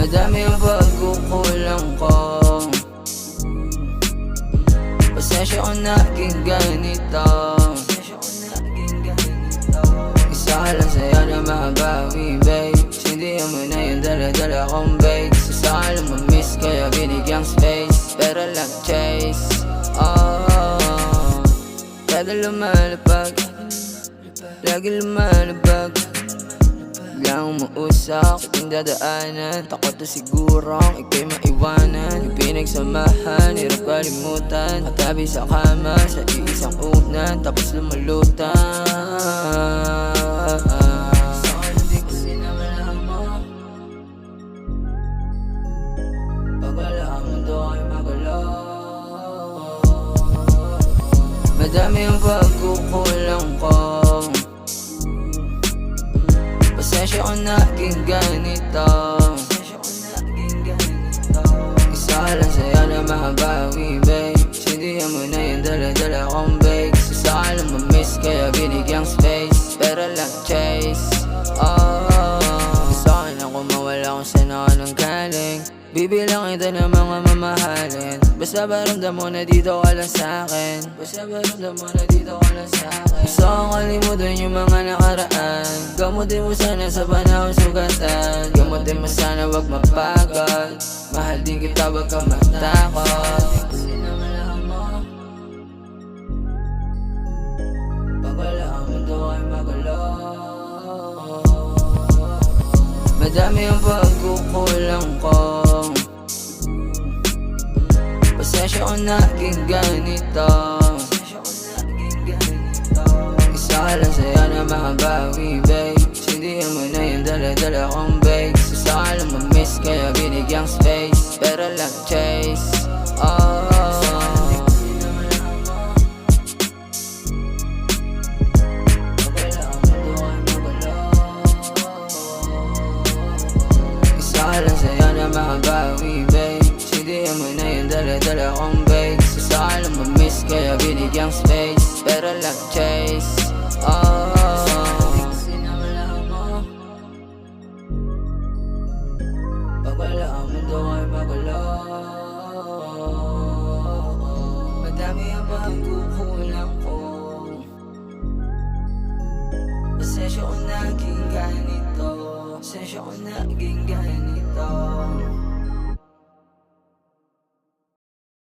Madami ang pagkukulang ko. Pasensya ko naging ganito. Isa ka lang sa'yo na makabawi, babe. Sindihan mo na yung dala-dala kong babe. Isa ka lang mamiss kaya binigyang space. Pero lang chase, oh. Kada lumalapag, lagi lumalabag. Biglang umuusap sa ating dadaanan. Takot na sigurong ika'y maiwanan. Yung pinagsamahan, hirap kalimutan. Katabi sa kama, sa iisang unan. Tapos lumulutan. Sa'kin hindi ko sinamalahan mo. Pag wala ang mundo ay magulo. Madami ang pagkukulang ko. Pasensya ko naging ganito. Isa ka lang sa'yo na makabawi, babe. Sindihan mo na yung dala-dala kong babe. Isa ka lang mamiss kaya binigyang space. Pero lang chase, oh. Gusto ko na kung mawala kung saan ako nang galing. Bibilang kita ng mga mamahalin. Basta baramdam mo na dito ka lang sa'kin. Basta baramdam mo na dito ka lang sa'kin. Gusto kong kalimutan yung mga nakaraan. Gamutin mo sana sa panahon sugatan. Gamutin mo sana wag mapagod. Mahal din kita wag ka matakot. Sinamalahan mo. Pag wala ang mundo ay magulo. Madami ang pagkukulang ko. Pasensya ko naging ganito. Isa ka lang sa'yo na makabawi, babe. Sindihan mo na yung dala-dala kong babe. Isa ka lang mamiss kaya binigyang space. Pero lang chase, oh. Isa ka lang sa'yo na makabawi, babe. Sindihan mo na yung dala-dala kong babe. Isa ka lang mamiss kaya binigyang space. Pero lang chase, oh. Pag wala ang mundo ay magulo. Madami ang pagkukulang ko. Pasensya ko naging ganito. Pasensya ko naging ganito.